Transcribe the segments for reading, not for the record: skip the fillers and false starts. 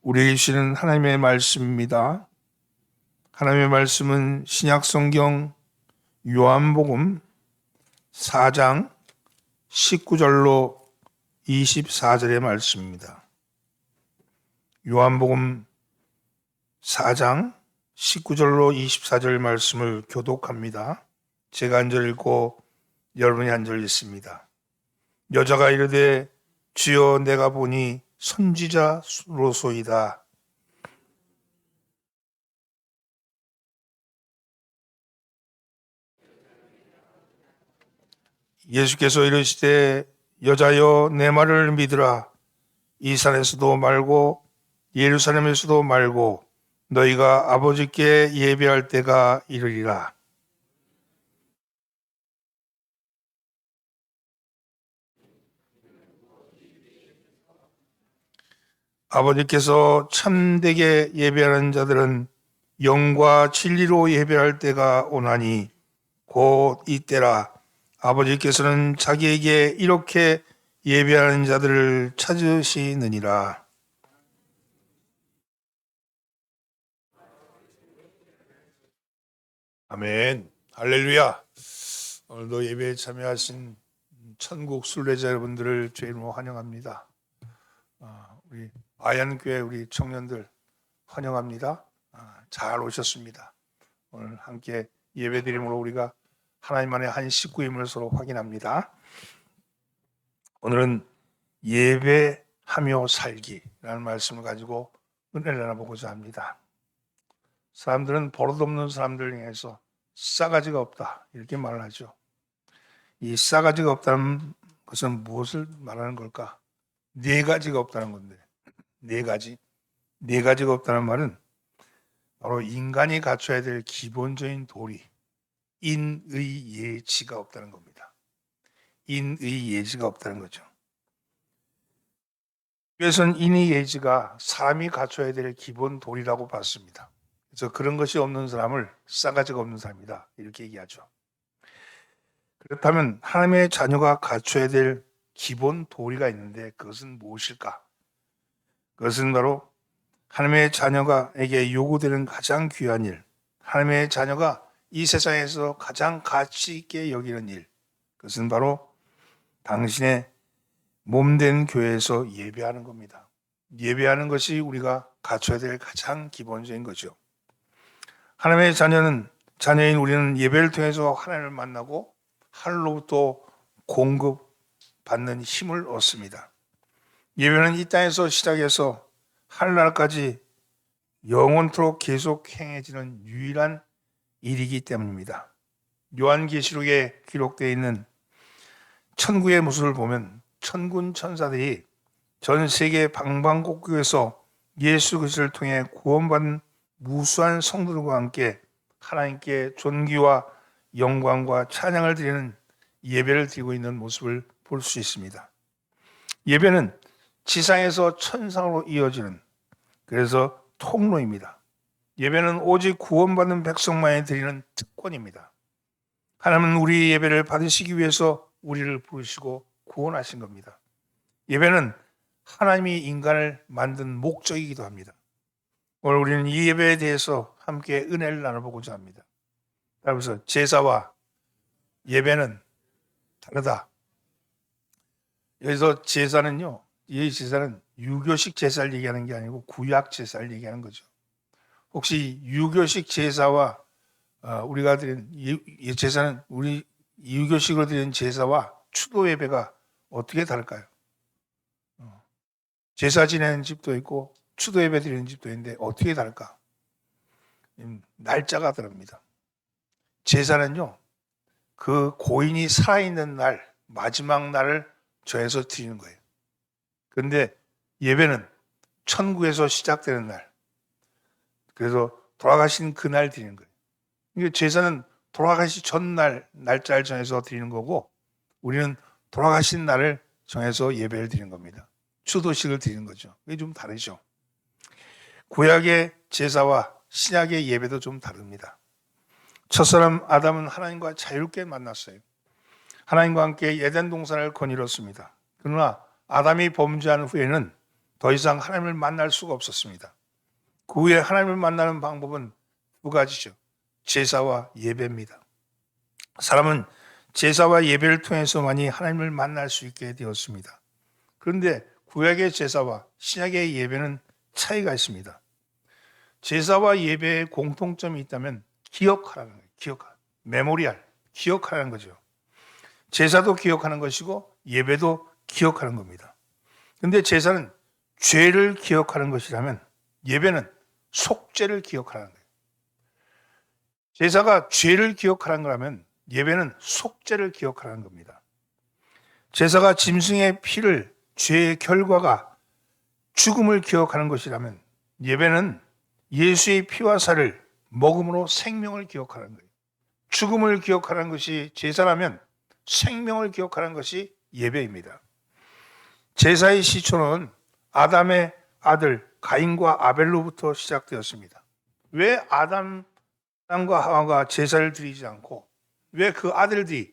우리에게 주시는 하나님의 말씀입니다. 하나님의 말씀은 신약성경 요한복음 4장 19절로 24절의 말씀입니다. 요한복음 4장 19절로 24절 말씀을 교독합니다. 제가 한 절 읽고 여러분이 한 절 읽습니다. 여자가 이르되 주여 내가 보니 선지자로소이다. 예수께서 이르시되 여자여 내 말을 믿으라. 이 산에서도 말고 예루살렘에서도 말고 너희가 아버지께 예배할 때가 이르리라. 아버지께서 참되게 예배하는 자들은 영과 진리로 예배할 때가 오나니 곧 이때라. 아버지께서는 자기에게 이렇게 예배하는 자들을 찾으시느니라. 아멘. 할렐루야. 오늘도 예배에 참여하신 천국 순례자 여러분들을 주의 이름으로 환영합니다. 우리 아얀교회 우리 청년들 환영합니다. 잘 오셨습니다. 오늘 함께 예배드림으로 우리가 하나님만의 한 식구임을 서로 확인합니다. 오늘은 예배하며 살기라는 말씀을 가지고 은혜를 나눠보고자 합니다. 사람들은 버릇없는 사람들 중에서 싸가지가 없다 이렇게 말을 하죠. 이 싸가지가 없다는 것은 무엇을 말하는 걸까? 네 가지가 없다는 건데 네 가지가 없다는 말은 바로 인간이 갖춰야 될 기본적인 도리 인의 예지가 없다는 겁니다. 인의 예지가 없다는 거죠. 그래서는 인의 예지가 사람이 갖춰야 될 기본 도리라고 봤습니다. 그래서 그런 것이 없는 사람을 싸가지가 없는 사람이다 이렇게 얘기하죠. 그렇다면 하나님의 자녀가 갖춰야 될 기본 도리가 있는데 그것은 무엇일까? 그것은 바로 하나님의 자녀가에게 요구되는 가장 귀한 일, 하나님의 자녀가 이 세상에서 가장 가치 있게 여기는 일, 그것은 바로 당신의 몸된 교회에서 예배하는 겁니다. 예배하는 것이 우리가 갖춰야 될 가장 기본적인 거죠. 하나님의 자녀인 우리는 예배를 통해서 하나님을 만나고 하늘로부터 공급받는 힘을 얻습니다. 예배는 이 땅에서 시작해서 하늘날까지 영원토록 계속 행해지는 유일한 일이기 때문입니다. 요한계시록에 기록되어 있는 천국의 모습을 보면 천군 천사들이 전 세계 방방곡곡에서 예수 그리스도를 통해 구원받은 무수한 성도들과 함께 하나님께 존귀와 영광과 찬양을 드리는 예배를 드리고 있는 모습을 볼 수 있습니다. 예배는 지상에서 천상으로 이어지는 그래서 통로입니다. 예배는 오직 구원받는 백성만이 드리는 특권입니다. 하나님은 우리 예배를 받으시기 위해서 우리를 부르시고 구원하신 겁니다. 예배는 하나님이 인간을 만든 목적이기도 합니다. 오늘 우리는 이 예배에 대해서 함께 은혜를 나눠보고자 합니다. 따라서 제사와 예배는 다르다. 여기서 제사는요, 이 제사는 유교식 제사를 얘기하는 게 아니고 구약 제사를 얘기하는 거죠. 혹시 유교식 제사와 우리가 드린 제사는 우리 유교식으로 드리는 제사와 추도 예배가 어떻게 다를까요? 제사 지내는 집도 있고 추도 예배 드리는 집도 있는데 어떻게 다를까? 날짜가 다릅니다. 제사는요, 그 고인이 살아있는 날, 마지막 날을 정해서 드리는 거예요. 그런데 예배는 천국에서 시작되는 날, 그래서 돌아가신 그날 드리는 거예요. 이게 제사는 돌아가시 전날 날짜를 정해서 드리는 거고 우리는 돌아가신 날을 정해서 예배를 드리는 겁니다. 추도식을 드리는 거죠. 이게 좀 다르죠. 구약의 제사와 신약의 예배도 좀 다릅니다. 첫사람 아담은 하나님과 자유롭게 만났어요. 하나님과 함께 에덴 동산을 거닐었습니다. 그러나 아담이 범죄한 후에는 더 이상 하나님을 만날 수가 없었습니다. 그 후에 하나님을 만나는 방법은 두 가지죠. 제사와 예배입니다. 사람은 제사와 예배를 통해서만이 하나님을 만날 수 있게 되었습니다. 그런데 구약의 제사와 신약의 예배는 차이가 있습니다. 제사와 예배의 공통점이 있다면 기억하라는 거예요. 메모리알, 기억하라는 거죠. 제사도 기억하는 것이고 예배도 기억하는 겁니다. 그런데 제사는 죄를 기억하는 것이라면 예배는 속죄를 기억하는 거예요. 제사가 죄를 기억하는 거라면 예배는 속죄를 기억하는 겁니다. 제사가 짐승의 피를, 죄의 결과가 죽음을 기억하는 것이라면 예배는 예수의 피와 살을 먹음으로 생명을 기억하는 거예요. 죽음을 기억하는 것이 제사라면 생명을 기억하는 것이 예배입니다. 제사의 시초는 아담의 아들 가인과 아벨로부터 시작되었습니다. 왜 아담과 하와가 제사를 드리지 않고 왜 그 아들들이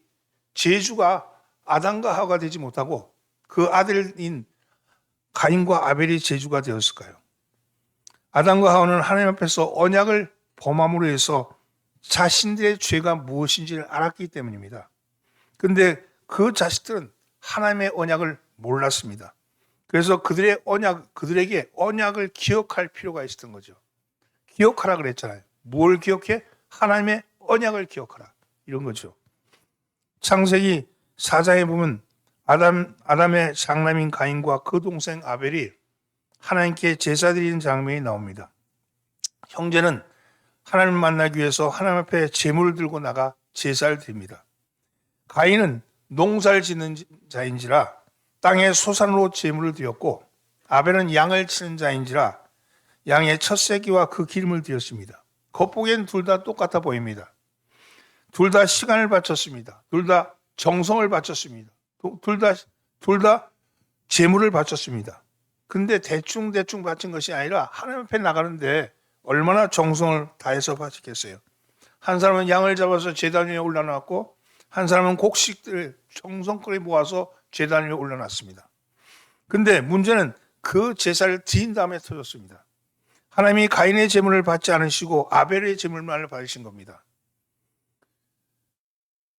제주가 아담과 하와가 되지 못하고 그 아들인 가인과 아벨이 제주가 되었을까요? 아담과 하와는 하나님 앞에서 언약을 범함으로 해서 자신들의 죄가 무엇인지를 알았기 때문입니다. 그런데 그 자식들은 하나님의 언약을 몰랐습니다. 그래서 그들에게 언약을 기억할 필요가 있었던 거죠. 기억하라 그랬잖아요. 뭘 기억해? 하나님의 언약을 기억하라. 이런 거죠. 창세기 4장에 보면 아담의 장남인 가인과 그 동생 아벨이 하나님께 제사 드리는 장면이 나옵니다. 형제는 하나님을 만나기 위해서 하나님 앞에 제물을 들고 나가 제사를 드립니다. 가인은 농사를 짓는 자인지라 땅의 소산으로 제물을 드렸고 아벨은 양을 치는 자인지라 양의 첫 새끼와 그 기름을 드렸습니다. 겉보기엔 둘 다 똑같아 보입니다. 둘 다 시간을 바쳤습니다. 둘 다 정성을 바쳤습니다. 둘 다 제물을 바쳤습니다. 근데 대충 바친 것이 아니라 하나님 앞에 나가는데 얼마나 정성을 다해서 바쳤겠어요. 한 사람은 양을 잡아서 제단 위에 올려놨고 한 사람은 곡식들을 정성껏 모아서 제단 위에 올려놨습니다. 근데 문제는 그 제사를 드린 다음에 터졌습니다. 하나님이 가인의 제물을 받지 않으시고 아벨의 제물만을 받으신 겁니다.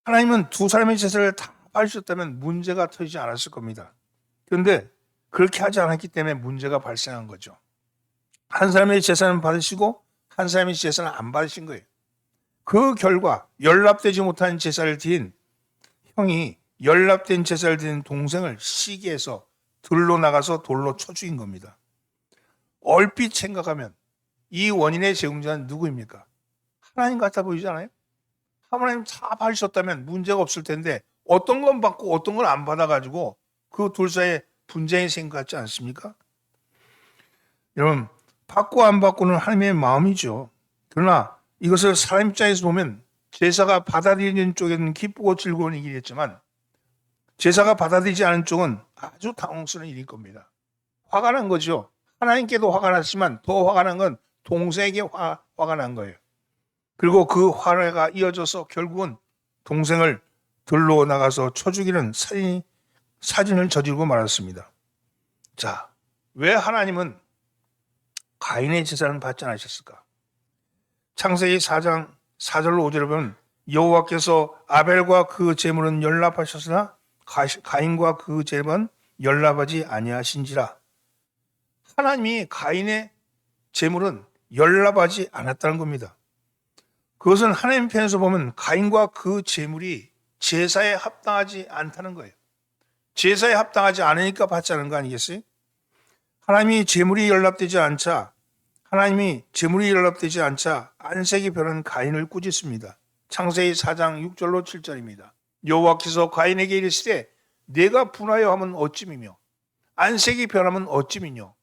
하나님은 두 사람의 제사를 다 받으셨다면 문제가 터지지 않았을 겁니다. 그런데 그렇게 하지 않았기 때문에 문제가 발생한 거죠. 한 사람의 제사는 받으시고 한 사람의 제사는 안 받으신 거예요. 그 결과 연락되지 못한 제사를 드린 형이 연락된 제사를 드린 동생을 시기해서 들로 나가서 돌로 쳐 죽인 겁니다. 얼핏 생각하면 이 원인의 제공자는 누구입니까? 하나님 같아 보이지 않아요? 하나님 다 받으셨다면 문제가 없을 텐데 어떤 건 받고 어떤 건 안 받아가지고 그 둘 사이에 분쟁이 생겼지 않습니까? 여러분, 받고 안 받고는 하나님의 마음이죠. 그러나 이것을 사람 입장에서 보면 제사가 받아들이는 쪽에는 기쁘고 즐거운 일이겠지만 제사가 받아들이지 않은 쪽은 아주 당황스러운 일일 겁니다. 화가 난 거죠. 하나님께도 화가 났지만 더 화가 난 건 동생에게 화가 난 거예요. 그리고 그 화가 이어져서 결국은 동생을 들로 나가서 쳐 죽이는 사진을 저지르고 말았습니다. 자, 왜 하나님은 가인의 제사는 받지 않으셨을까? 창세기 4장 4절로 5절을 보면 여호와께서 아벨과 그 제물은 연락하셨으나 가인과 그 제물은 연락하지 아니하신지라. 하나님이 가인의 제물은 연락하지 않았다는 겁니다. 그것은 하나님 편에서 보면 가인과 그 제물이 제사에 합당하지 않다는 거예요. 제사에 합당하지 않으니까 받지 않은 거 아니겠어요? 하나님이 제물이 연락되지 않자 안색이 변한 가인을 꾸짖습니다. 창세기 4장 6절로 7절입니다. 여호와께서 가인에게 이르시되 내가 분하여 하면 어찌미며 안색이 변하면 어찌미뇨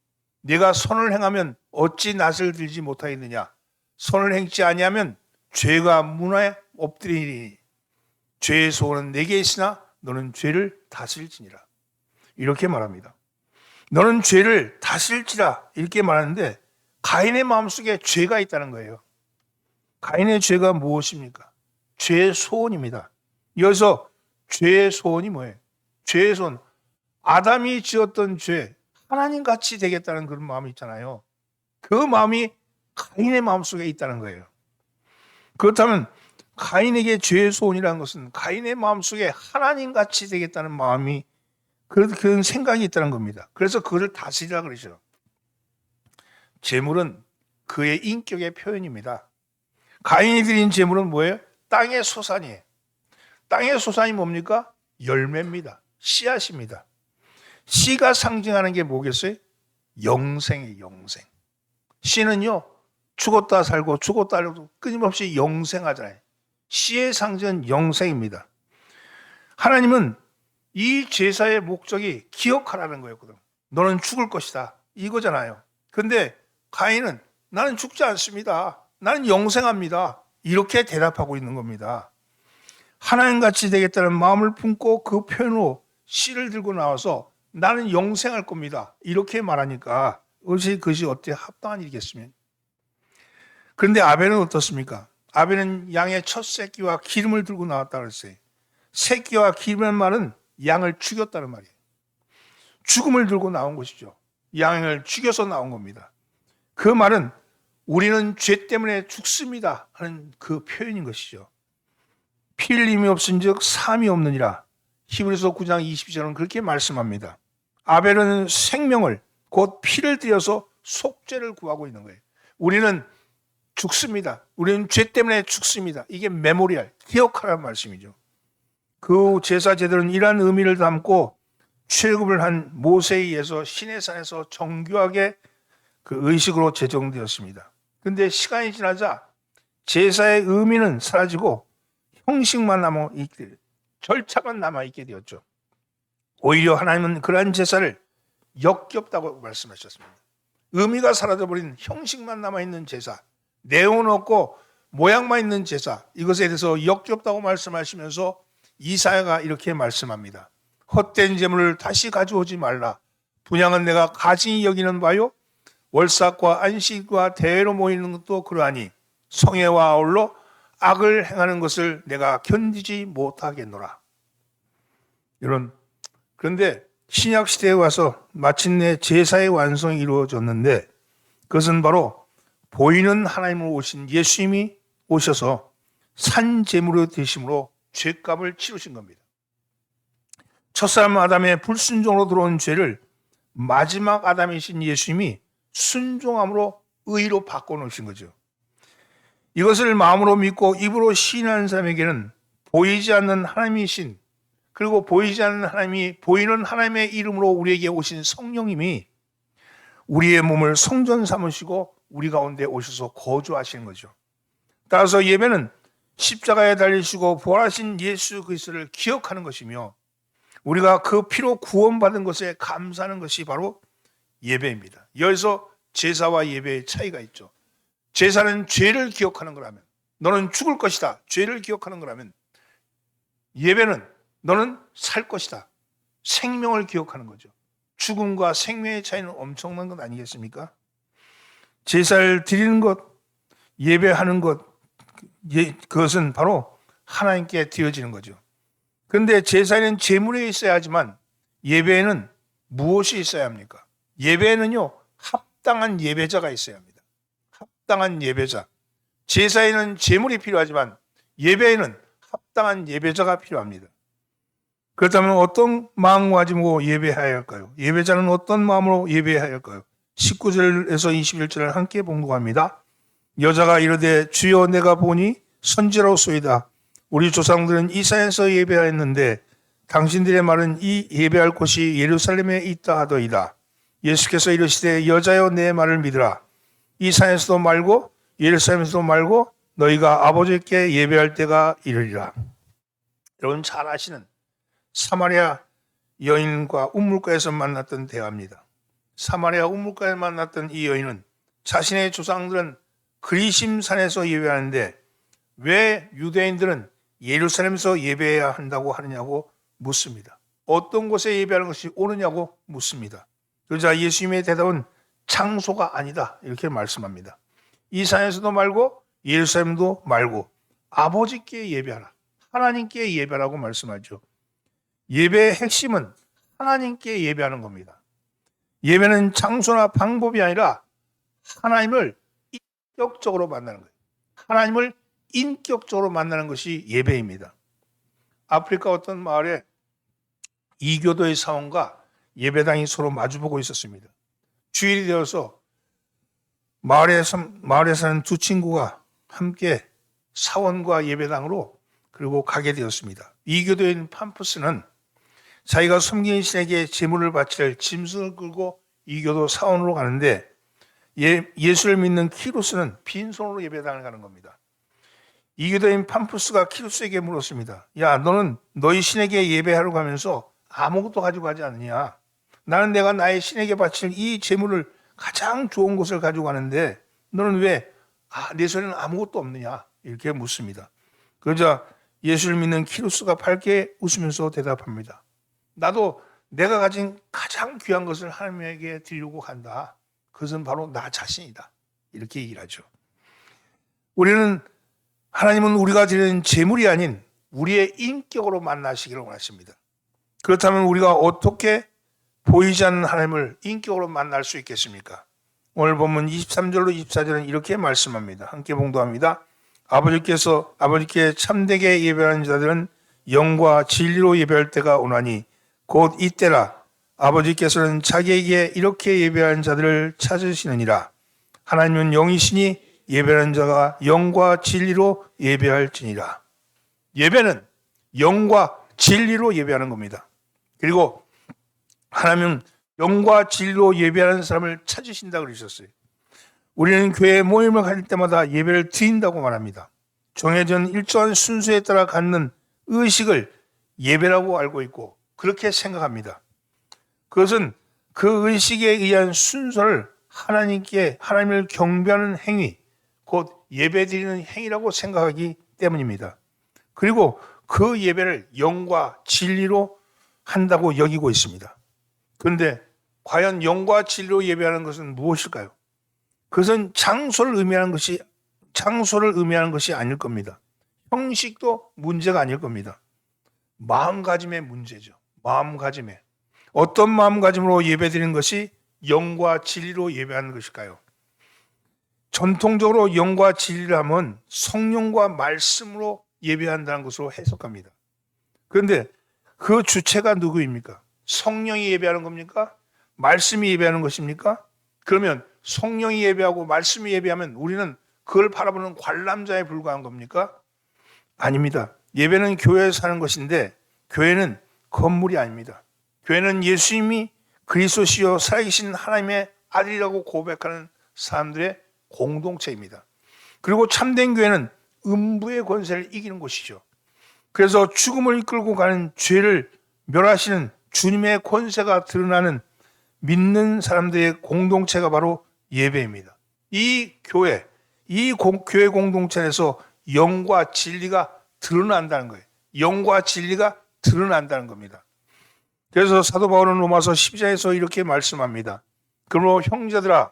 내가 선을 행하면 어찌 낯을 들지 못하겠느냐 선을 행치 아니하면 죄가 문화에 엎드리니 죄의 소원은 내게 있으나 너는 죄를 다스릴지니라. 이렇게 말합니다. 너는 죄를 다스릴지라 이렇게 말하는데 가인의 마음속에 죄가 있다는 거예요. 가인의 죄가 무엇입니까? 죄의 소원입니다. 여기서 죄의 소원이 뭐예요? 죄의 소원. 아담이 지었던 죄, 하나님 같이 되겠다는 그런 마음이 있잖아요. 그 마음이 가인의 마음속에 있다는 거예요. 그렇다면 가인에게 죄의 소원이라는 것은 가인의 마음속에 하나님 같이 되겠다는 마음이 그런 생각이 있다는 겁니다. 그래서 그것을 다스리라 그러죠. 재물은 그의 인격의 표현입니다. 가인이 드린 재물은 뭐예요? 땅의 소산이에요. 땅의 소산이 뭡니까? 열매입니다. 씨앗입니다. 씨가 상징하는 게 뭐겠어요? 영생이에요. 영생. 씨는요, 죽었다 살고 죽었다 살고 끊임없이 영생하잖아요. 씨의 상징은 영생입니다. 하나님은 이 제사의 목적이 기억하라는 거였거든. 너는 죽을 것이다. 이거잖아요. 근데 가인은 나는 죽지 않습니다. 나는 영생합니다. 이렇게 대답하고 있는 겁니다. 하나님같이 되겠다는 마음을 품고 그 표현으로 씨를 들고 나와서 나는 영생할 겁니다. 이렇게 말하니까 그것이 어떻게 합당한 일이겠으면. 그런데 아벨은 어떻습니까? 아벨은 양의 첫 새끼와 기름을 들고 나왔다 그랬어요. 새끼와 기름의 말은 양을 죽였다는 말이에요. 죽음을 들고 나온 것이죠. 양을 죽여서 나온 겁니다. 그 말은 우리는 죄 때문에 죽습니다 하는 그 표현인 것이죠. 피 흘림이 없은즉 삶이 없느니라. 히브리서 9장 20절은 그렇게 말씀합니다. 아벨은 생명을 곧 피를 들여서 속죄를 구하고 있는 거예요. 우리는 죽습니다. 우리는 죄 때문에 죽습니다. 이게 메모리얼, 기억하라는 말씀이죠. 그 제사 제도는 이러한 의미를 담고 출애굽을 한 모세에 의해서 시내산에서 정교하게 그 의식으로 제정되었습니다. 그런데 시간이 지나자 제사의 의미는 사라지고 형식만 남아있게, 절차만 남아있게 되었죠. 오히려 하나님은 그러한 제사를 역겹다고 말씀하셨습니다. 의미가 사라져버린 형식만 남아있는 제사, 내용은 없고 모양만 있는 제사, 이것에 대해서 역겹다고 말씀하시면서 이사야가 이렇게 말씀합니다. 헛된 재물을 다시 가져오지 말라. 분향은 내가 가증히 여기는 바요. 월삭과 안식과 대회로 모이는 것도 그러하니 성회와 아울러 악을 행하는 것을 내가 견디지 못하겠노라. 그런데 신약 시대에 와서 마침내 제사의 완성이 이루어졌는데 그것은 바로 보이는 하나님으로 오신 예수님이 오셔서 산 제물로 되심으로 죄값을 치르신 겁니다. 첫사람 아담의 불순종으로 들어온 죄를 마지막 아담이신 예수님이 순종함으로 의로 바꿔놓으신 거죠. 이것을 마음으로 믿고 입으로 시인하는 사람에게는 보이지 않는 하나님이신, 그리고 보이지 않는 하나님이 보이는 하나님의 이름으로 우리에게 오신 성령님이 우리의 몸을 성전 삼으시고 우리 가운데 오셔서 거주하시는 거죠. 따라서 예배는 십자가에 달리시고 부활하신 예수 그리스도를 기억하는 것이며 우리가 그 피로 구원받은 것에 감사하는 것이 바로 예배입니다. 여기서 제사와 예배의 차이가 있죠. 제사는 죄를 기억하는 거라면, 너는 죽을 것이다, 죄를 기억하는 거라면, 예배는 너는 살 것이다, 생명을 기억하는 거죠. 죽음과 생명의 차이는 엄청난 것 아니겠습니까? 제사를 드리는 것, 예배하는 것, 그것은 바로 하나님께 드려지는 거죠. 그런데 제사에는 제물이 있어야 하지만 예배에는 무엇이 있어야 합니까? 예배에는요, 합당한 예배자가 있어야 합니다. 합당한 예배자. 제사에는 제물이 필요하지만 예배에는 합당한 예배자가 필요합니다. 그렇다면 어떤 마음을 가지고 예배해야 할까요? 예배자는 어떤 마음으로 예배해야 할까요? 19절에서 21절을 함께 봉독합니다. 여자가 이르되 주여 내가 보니 선지로소이다. 우리 조상들은 이 산에서 예배하였는데 당신들의 말은 이 예배할 곳이 예루살렘에 있다 하더이다. 예수께서 이르시되 여자여 내 말을 믿으라. 이 산에서도 말고 예루살렘에서도 말고 너희가 아버지께 예배할 때가 이르리라. 여러분 잘 아시는 사마리아 여인과 우물가에서 만났던 대화입니다. 사마리아 우물가에서 만났던 이 여인은 자신의 조상들은 그리심산에서 예배하는데 왜 유대인들은 예루살렘에서 예배해야 한다고 하느냐고 묻습니다. 어떤 곳에 예배하는 것이 옳으냐고 묻습니다. 그러자 예수님의 대답은 장소가 아니다 이렇게 말씀합니다. 이 산에서도 말고 예루살렘도 말고 아버지께 예배하라, 하나님께 예배하라고 말씀하죠. 예배의 핵심은 하나님께 예배하는 겁니다. 예배는 장소나 방법이 아니라 하나님을 인격적으로 만나는 거예요. 하나님을 인격적으로 만나는 것이 예배입니다. 아프리카 어떤 마을에 이교도의 사원과 예배당이 서로 마주보고 있었습니다. 주일이 되어서 마을에 사는 두 친구가 함께 사원과 예배당으로 그리고 가게 되었습니다. 이교도인 팜푸스는 자기가 섬긴 신에게 제물을 바칠 짐승을 끌고 이교도 사원으로 가는데 예수를 믿는 키루스는 빈손으로 예배당을 가는 겁니다. 이교도인 팜푸스가 키루스에게 물었습니다. 야, 너는 너희 신에게 예배하러 가면서 아무것도 가지고 가지 않느냐? 나는 내가 나의 신에게 바칠 이 제물을 가장 좋은 것을 가지고 가는데 너는 왜 내 손에는 아무것도 없느냐? 이렇게 묻습니다. 그러자 예수를 믿는 키루스가 밝게 웃으면서 대답합니다. 나도 내가 가진 가장 귀한 것을 하나님에게 드리려고 간다. 그것은 바로 나 자신이다. 이렇게 얘기를 하죠. 하나님은 우리가 드리는 제물이 아닌 우리의 인격으로 만나시기를 원하십니다. 그렇다면 우리가 어떻게 보이지 않는 하나님을 인격으로 만날 수 있겠습니까? 오늘 본문 23절로 24절은 이렇게 말씀합니다. 함께 봉독합니다. 아버지께 참되게 예배하는 자들은 영과 진리로 예배할 때가 오나니 곧 이때라. 아버지께서는 자기에게 이렇게 예배하는 자들을 찾으시느니라. 하나님은 영이시니 예배하는 자가 영과 진리로 예배할지니라. 예배는 영과 진리로 예배하는 겁니다. 그리고 하나님은 영과 진리로 예배하는 사람을 찾으신다고 그러셨어요. 우리는 교회 모임을 가질 때마다 예배를 드린다고 말합니다. 정해진 일정한 순서에 따라 갖는 의식을 예배라고 알고 있고 그렇게 생각합니다. 그것은 그 의식에 의한 순서를 하나님을 경배하는 행위, 곧 예배드리는 행위라고 생각하기 때문입니다. 그리고 그 예배를 영과 진리로 한다고 여기고 있습니다. 그런데 과연 영과 진리로 예배하는 것은 무엇일까요? 그것은 장소를 의미하는 것이 아닐 겁니다. 형식도 문제가 아닐 겁니다. 마음가짐의 문제죠. 마음가짐에 어떤 마음가짐으로 예배드리는 것이 영과 진리로 예배하는 것일까요? 전통적으로 영과 진리를 하면 성령과 말씀으로 예배한다는 것으로 해석합니다. 그런데 그 주체가 누구입니까? 성령이 예배하는 겁니까? 말씀이 예배하는 것입니까? 그러면 성령이 예배하고 말씀이 예배하면 우리는 그걸 바라보는 관람자에 불과한 겁니까? 아닙니다. 예배는 교회에서 하는 것인데 교회는 건물이 아닙니다. 교회는 예수님이 그리스도시요 살아계신 하나님의 아들이라고 고백하는 사람들의 공동체입니다. 그리고 참된 교회는 음부의 권세를 이기는 곳이죠. 그래서 죽음을 이끌고 가는 죄를 멸하시는 주님의 권세가 드러나는 믿는 사람들의 공동체가 바로 예배입니다. 이 교회 공동체에서 영과 진리가 드러난다는 거예요. 영과 진리가 드러난다는 겁니다. 그래서 사도 바울은 로마서 12장에서 이렇게 말씀합니다. 그러므로 형제들아,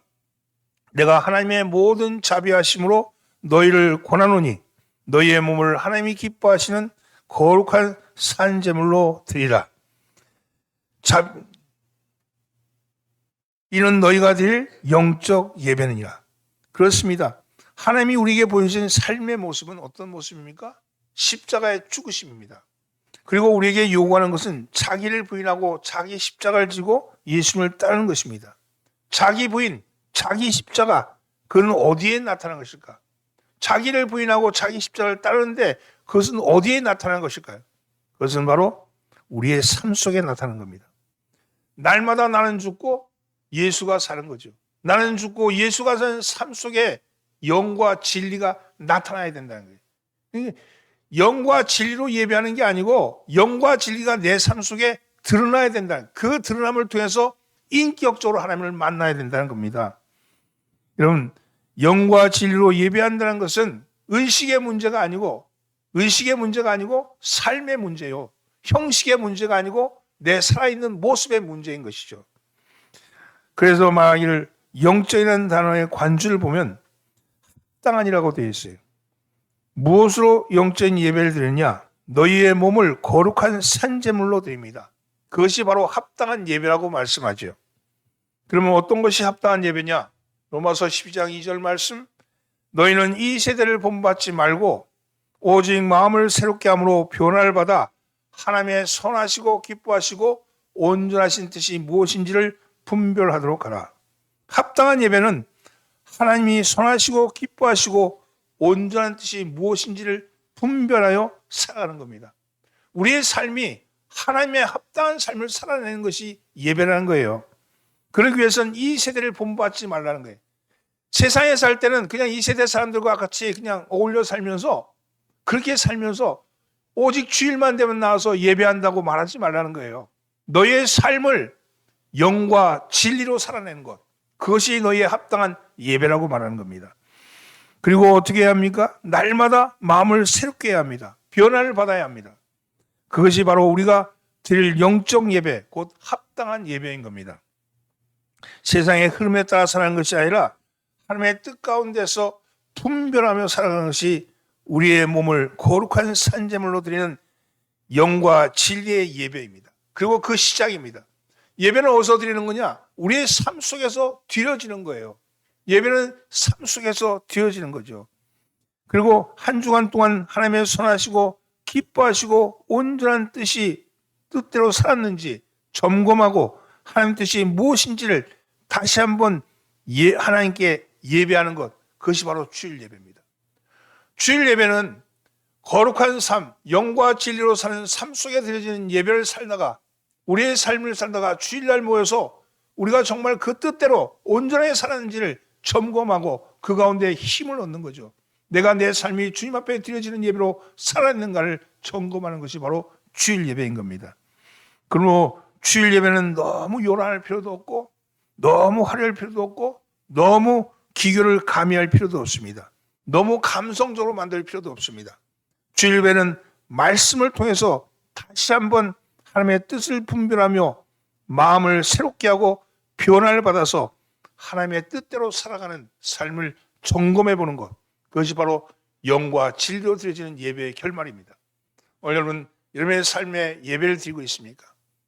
내가 하나님의 모든 자비하심으로 너희를 권하노니 너희의 몸을 하나님이 기뻐하시는 거룩한 산제물로 드리라. 이는 너희가 드릴 영적 예배느니라. 그렇습니다. 하나님이 우리에게 보여주신 삶의 모습은 어떤 모습입니까? 십자가의 죽으심입니다. 그리고 우리에게 요구하는 것은 자기를 부인하고 자기 십자가를 지고 예수님을 따르는 것입니다. 자기 부인, 자기 십자가, 그건 어디에 나타난 것일까? 자기를 부인하고 자기 십자가를 따르는데 그것은 어디에 나타난 것일까요? 그것은 바로 우리의 삶 속에 나타나는 겁니다. 날마다 나는 죽고 예수가 사는 거죠. 나는 죽고 예수가 사는 삶 속에 영과 진리가 나타나야 된다는 거예요. 영과 진리로 예배하는 게 아니고 영과 진리가 내 삶 속에 드러나야 된다는, 그 드러남을 통해서 인격적으로 하나님을 만나야 된다는 겁니다. 여러분, 영과 진리로 예배한다는 것은 의식의 문제가 아니고 삶의 문제요. 형식의 문제가 아니고 내 살아있는 모습의 문제인 것이죠. 그래서 말하기를 영적이라는 단어의 관주를 보면 합당한이라고 되어 있어요. 무엇으로 영적인 예배를 드리느냐? 너희의 몸을 거룩한 산제물로 드립니다. 그것이 바로 합당한 예배라고 말씀하죠. 그러면 어떤 것이 합당한 예배냐? 로마서 12장 2절 말씀, 너희는 이 세대를 본받지 말고 오직 마음을 새롭게 함으로 변화를 받아 하나님의 선하시고 기뻐하시고 온전하신 뜻이 무엇인지를 분별하도록 하라. 합당한 예배는 하나님이 선하시고 기뻐하시고 온전한 뜻이 무엇인지를 분별하여 살아가는 겁니다. 우리의 삶이 하나님의 합당한 삶을 살아내는 것이 예배라는 거예요. 그러기 위해서는 이 세대를 본받지 말라는 거예요. 세상에 살 때는 그냥 이 세대 사람들과 같이 그냥 어울려 살면서, 그렇게 살면서 오직 주일만 되면 나와서 예배한다고 말하지 말라는 거예요. 너의 삶을 영과 진리로 살아내는 것, 그것이 너희의 합당한 예배라고 말하는 겁니다. 그리고 어떻게 해야 합니까? 날마다 마음을 새롭게 해야 합니다. 변화를 받아야 합니다. 그것이 바로 우리가 드릴 영적 예배, 곧 합당한 예배인 겁니다. 세상의 흐름에 따라 살아가는 것이 아니라 하나님의 뜻 가운데서 분별하며 살아가는 것이 우리의 몸을 거룩한 산제물로 드리는 영과 진리의 예배입니다. 그리고 그 시작입니다. 예배는 어디서 드리는 거냐? 우리의 삶 속에서 드려지는 거예요. 예배는 삶 속에서 드려지는 거죠. 그리고 한 주간 동안 하나님의 선하시고 기뻐하시고 온전한 뜻대로 살았는지 점검하고 하나님 뜻이 무엇인지를 다시 한번 하나님께 예배하는 것, 그것이 바로 주일 예배입니다. 주일 예배는 거룩한 삶, 영과 진리로 사는 삶 속에 드려지는 예배를 살다가, 우리의 삶을 살다가 주일날 모여서 우리가 정말 그 뜻대로 온전하게 살았는지를 점검하고 그 가운데 힘을 얻는 거죠. 내가 내 삶이 주님 앞에 드려지는 예배로 살아있는가를 점검하는 것이 바로 주일 예배인 겁니다. 그리고 주일 예배는 너무 요란할 필요도 없고, 너무 화려할 필요도 없고, 너무 기교를 가미할 필요도 없습니다. 너무 감성적으로 만들 필요도 없습니다. 주일 예배는 말씀을 통해서 다시 한번 하나님의 뜻을 분별하며 마음을 새롭게 하고 변화를 받아서 하나님의 뜻대로 살아가는 삶을 점검해 보는 것, 그것이 바로 영과 진리로 드려지는 예배의 결말입니다. 오늘 여러분의 삶에 예배를 드리고 있습니까?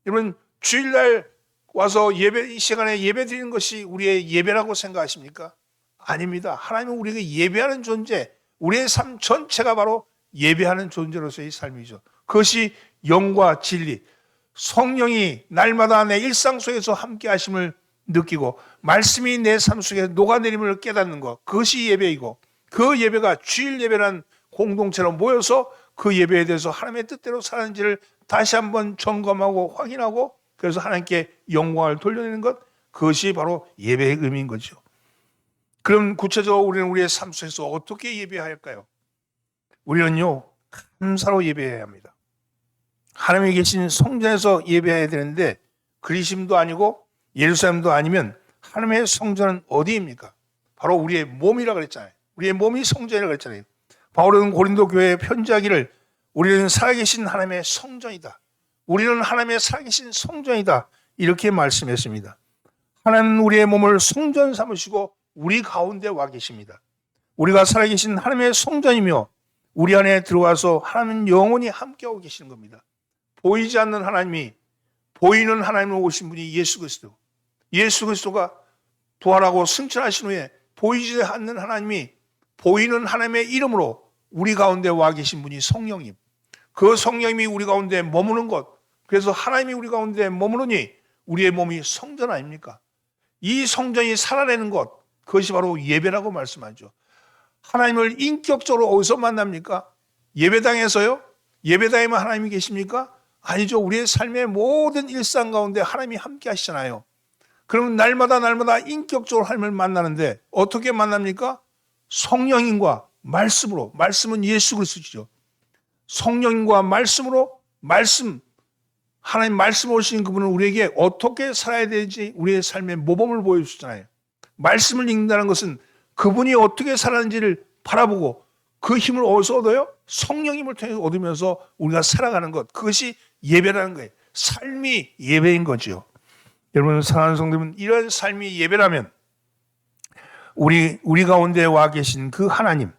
여러분 주일날 와서 이 시간에 예배 드리는 것이 우리의 예배라고 생각하십니까? 아닙니다. 하나님은 우리에게 예배하는 존재, 우리의 삶 전체가 바로 예배하는 존재로서의 삶이죠. 그것이 영과 진리, 성령이 날마다 내 일상 속에서 함께 하심을 느끼고 말씀이 내 삶 속에 녹아내림을 깨닫는 것, 그것이 예배이고, 그 예배가 주일 예배란 공동체로 모여서 그 예배에 대해서 하나님의 뜻대로 사는지를 다시 한번 점검하고 확인하고, 그래서 하나님께 영광을 돌려내는 것, 그것이 바로 예배의 의미인 거죠. 그럼 구체적으로 우리는 우리의 삶 속에서 어떻게 예배해야 할까요? 우리는요, 감사로 예배해야 합니다. 하나님이 계신 성전에서 예배해야 되는데, 그리심도 아니고 예루살렘도 아니면 하나님의 성전은 어디입니까? 바로 우리의 몸이라 그랬잖아요. 우리의 몸이 성전이라고 그랬잖아요. 바울은 고린도 교회에 편지하기를 우리는 살아계신 하나님의 성전이다. 우리는 하나님의 살아계신 성전이다. 이렇게 말씀했습니다. 하나님은 우리의 몸을 성전 삼으시고 우리 가운데 와 계십니다. 우리가 살아계신 하나님의 성전이며 우리 안에 들어와서 하나님은 영원히 함께하고 계시는 겁니다. 보이지 않는 하나님이 보이는 하나님으로 오신 분이 예수 그리스도. 예수 그리스도가 부활하고 승천하신 후에 보이지 않는 하나님이 보이는 하나님의 이름으로 우리 가운데 와 계신 분이 성령님. 그 성령님이 우리 가운데 머무는 것. 그래서 하나님이 우리 가운데 머무르니 우리의 몸이 성전 아닙니까? 이 성전이 살아내는 것, 그것이 바로 예배라고 말씀하죠. 하나님을 인격적으로 어디서 만납니까? 예배당에서요? 예배당에만 하나님이 계십니까? 아니죠. 우리의 삶의 모든 일상 가운데 하나님이 함께 하시잖아요. 그러면 날마다 인격적으로 하나님을 만나는데 어떻게 만납니까? 성령님과 말씀으로. 말씀은 예수 그리스도죠. 성령님과 말씀으로, 하나님 말씀 오신 그분은 우리에게 어떻게 살아야 되는지 우리의 삶의 모범을 보여주잖아요. 말씀을 읽는다는 것은 그분이 어떻게 살았는지를 바라보고 그 힘을 어디서 얻어요? 성령님을 통해 얻으면서 우리가 살아가는 것, 그것이 예배라는 거예요. 삶이 예배인 거죠. 여러분 사랑하는 성도님은 이런 삶이 예배라면 우리 가운데 와 계신 그 하나님,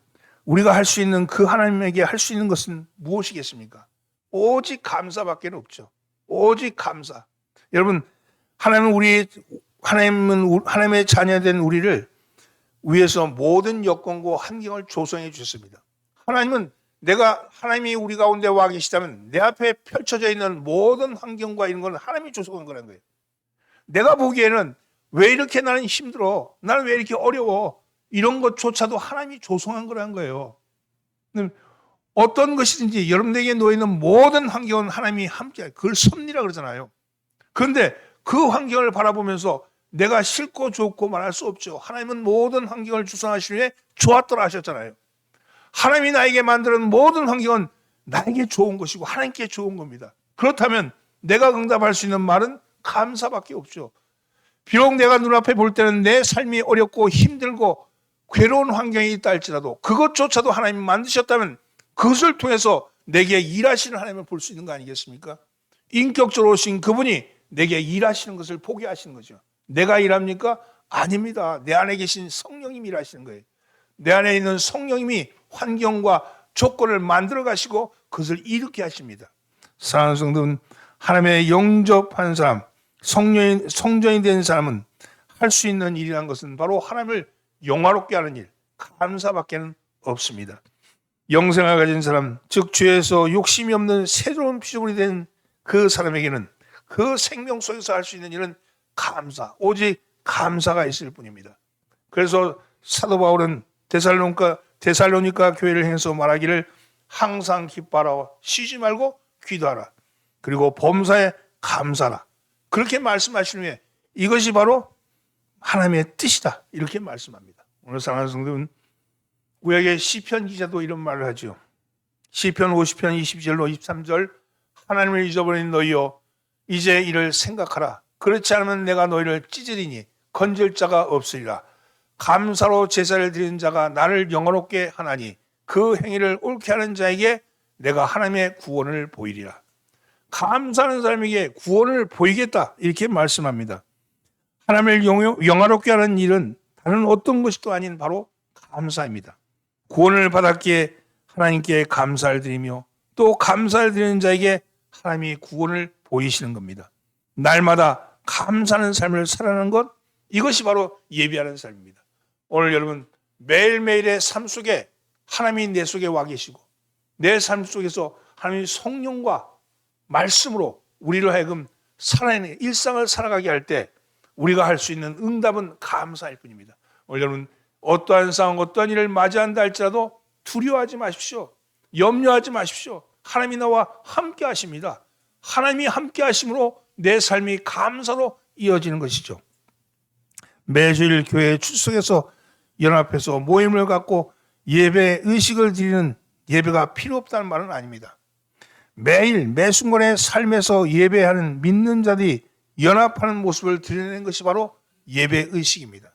우리가 할 수 있는 그 하나님에게 할 수 있는 것은 무엇이겠습니까? 오직 감사밖에 없죠. 오직 감사. 여러분, 하나님은 하나님의 자녀된 우리를 위해서 모든 여건과 환경을 조성해 주셨습니다. 하나님이 우리 가운데 와 계시다면 내 앞에 펼쳐져 있는 모든 환경과 이런 건 하나님이 조성한 거라는 거예요. 내가 보기에는 왜 이렇게 나는 힘들어? 나는 왜 이렇게 어려워? 이런 것조차도 하나님이 조성한 거라는 거예요. 어떤 것이든지 여러분에게 놓여있는 모든 환경은 하나님이 함께, 그걸 섭리라 그러잖아요. 그런데 그 환경을 바라보면서 내가 싫고 좋고 말할 수 없죠. 하나님은 모든 환경을 주선하시기 위해 좋았더라 하셨잖아요. 하나님이 나에게 만드는 모든 환경은 나에게 좋은 것이고 하나님께 좋은 겁니다. 그렇다면 내가 응답할 수 있는 말은 감사밖에 없죠. 비록 내가 눈앞에 볼 때는 내 삶이 어렵고 힘들고 괴로운 환경이 있다 할지라도 그것조차도 하나님이 만드셨다면 그것을 통해서 내게 일하시는 하나님을 볼 수 있는 거 아니겠습니까? 인격적으로 오신 그분이 내게 일하시는 것을 보게 하시는 거죠. 내가 일합니까? 아닙니다. 내 안에 계신 성령님이 일하시는 거예요. 내 안에 있는 성령님이 환경과 조건을 만들어 가시고 그것을 이루게 하십니다. 사랑하는 성도는 하나님의 영접한 사람, 성전이 된 사람은 할 수 있는 일이라는 것은 바로 하나님을 영화롭게 하는 일, 감사밖에는 없습니다. 영생을 가진 사람, 즉 죄에서 욕심이 없는 새로운 피조물이 된 그 사람에게는 그 생명 속에서 할 수 있는 일은 감사, 오직 감사가 있을 뿐입니다. 그래서 사도 바울은 데살로니가 교회를 향해서 말하기를 항상 기뻐하라, 쉬지 말고 기도하라, 그리고 범사에 감사라, 그렇게 말씀하신 후에 이것이 바로 하나님의 뜻이다 이렇게 말씀합니다. 오늘 사랑하는 성도는 구약의 시편 기자도 이런 말을 하죠. 시편 50편 20절로 23절 하나님을 잊어버린 너희여 이제 이를 생각하라. 그렇지 않으면 내가 너희를 찢으리니 건질 자가 없으리라. 감사로 제사를 드리는 자가 나를 영화롭게 하나니 그 행위를 옳게 하는 자에게 내가 하나님의 구원을 보이리라. 감사하는 사람에게 구원을 보이겠다 이렇게 말씀합니다. 하나님을 영화롭게 하는 일은 다른 어떤 것이 또 아닌 바로 감사입니다. 구원을 받았기에 하나님께 감사를 드리며 또 감사를 드리는 자에게 하나님이 구원을 보이시는 겁니다. 날마다 감사하는 삶을 살아가는 것, 이것이 바로 예배하는 삶입니다. 오늘 여러분 매일매일의 삶 속에 하나님이 내 속에 와 계시고 내 삶 속에서 하나님의 성령과 말씀으로 우리를 하여금 살아내는 일상을 살아가게 할 때 우리가 할 수 있는 응답은 감사일 뿐입니다. 오늘 여러분 어떠한 상황, 어떠한 일을 맞이한다 할지라도 두려워하지 마십시오. 염려하지 마십시오. 하나님이 나와 함께 하십니다. 하나님이 함께 하심으로 내 삶이 감사로 이어지는 것이죠. 매주일 교회에 출석해서 연합해서 모임을 갖고 예배 의식을 드리는 예배가 필요 없다는 말은 아닙니다. 매일 매 순간의 삶에서 예배하는 믿는 자들이 연합하는 모습을 드러내는 것이 바로 예배 의식입니다.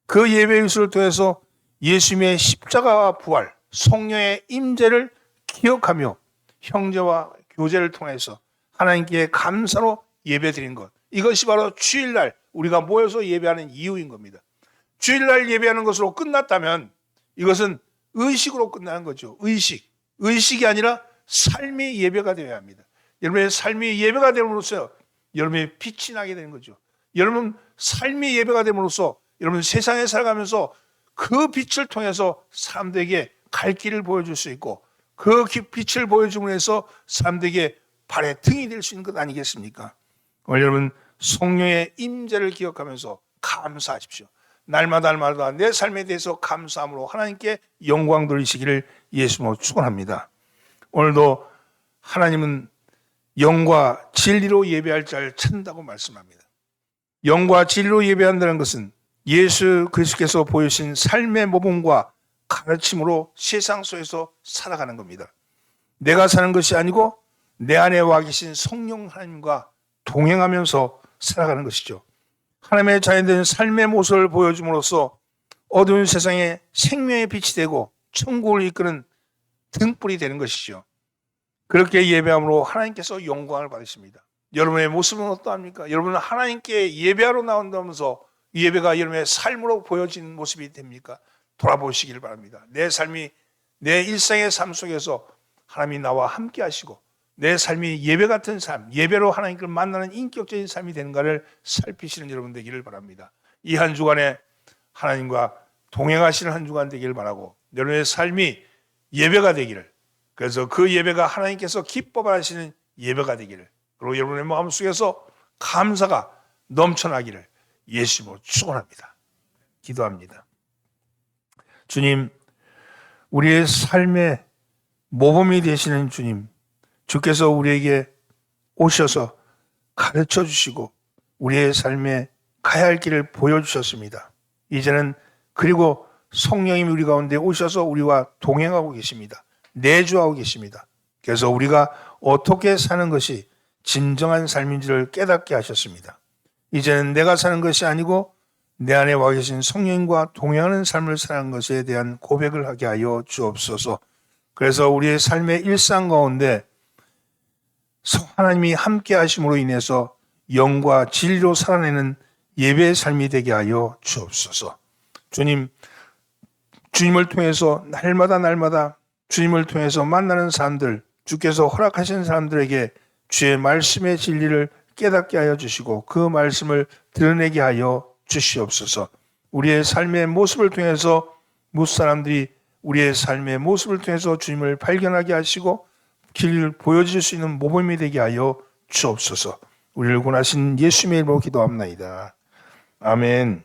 그 예배 의식을 통해서 예수님의 십자가와 부활, 성령의 임재를 기억하며 형제와 교제를 통해서 하나님께 감사로 예배드린 것, 이것이 바로 주일날 우리가 모여서 예배하는 이유인 겁니다. 주일날 예배하는 것으로 끝났다면 이것은 의식으로 끝나는 거죠. 의식이 아니라 삶의 예배가 되어야 합니다. 여러분의 삶이 예배가 됨으로써 여러분의 빛이 나게 되는 거죠. 여러분 삶의 예배가 됨으로써 여러분 세상에 살아가면서 그 빛을 통해서 사람들에게 갈 길을 보여줄 수 있고 그 빛을 보여줌으로 해서 사람들에게 발의 등이 될 수 있는 것 아니겠습니까? 오늘 여러분 성령의 임재를 기억하면서 감사하십시오. 날마다 내 삶에 대해서 감사함으로 하나님께 영광 돌리시기를 예수님으로 축원합니다. 오늘도 하나님은 영과 진리로 예배할 자를 찾는다고 말씀합니다. 영과 진리로 예배한다는 것은 예수 그리스도께서 보여주신 삶의 모범과 가르침으로 세상 속에서 살아가는 겁니다. 내가 사는 것이 아니고 내 안에 와 계신 성령 하나님과 동행하면서 살아가는 것이죠. 하나님의 자녀된 삶의 모습을 보여줌으로써 어두운 세상에 생명의 빛이 되고 천국을 이끄는 등불이 되는 것이죠. 그렇게 예배함으로 하나님께서 영광을 받으십니다. 여러분의 모습은 어떠합니까? 여러분은 하나님께 예배하러 나온다면서 예배가 여러분의 삶으로 보여지는 모습이 됩니까? 돌아보시길 바랍니다. 내 삶이 내 일상의 삶 속에서 하나님이 나와 함께 하시고 내 삶이 예배 같은 삶, 예배로 하나님을 만나는 인격적인 삶이 되는가를 살피시는 여러분 되기를 바랍니다. 이 한 주간에 하나님과 동행하시는 한 주간 되기를 바라고, 여러분의 삶이 예배가 되기를, 그래서 그 예배가 하나님께서 기뻐하시는 예배가 되기를, 그리고 여러분의 마음속에서 감사가 넘쳐나기를 예수님으로 축원합니다. 기도합니다. 주님, 우리의 삶의 모범이 되시는 주님, 주께서 우리에게 오셔서 가르쳐 주시고 우리의 삶에 가야 할 길을 보여주셨습니다. 이제는 그리고 성령님이 우리 가운데 오셔서 우리와 동행하고 계십니다. 내주하고 계십니다. 그래서 우리가 어떻게 사는 것이 진정한 삶인지를 깨닫게 하셨습니다. 이제는 내가 사는 것이 아니고 내 안에 와 계신 성령님과 동행하는 삶을 사는 것에 대한 고백을 하게 하여 주옵소서. 그래서 우리의 삶의 일상 가운데 하나님이 함께 하심으로 인해서 영과 진리로 살아내는 예배의 삶이 되게 하여 주옵소서. 주님, 주님을 통해서 날마다 주님을 통해서 만나는 사람들, 주께서 허락하신 사람들에게 주의 말씀의 진리를 깨닫게 하여 주시고 그 말씀을 드러내게 하여 주시옵소서. 우리의 삶의 모습을 통해서 무사람들이 우리의 삶의 모습을 통해서 주님을 발견하게 하시고 길을 보여줄 수 있는 모범이 되게 하여 주옵소서. 우리를 구원하신 예수님의 이름으로 기도합나이다. 아멘.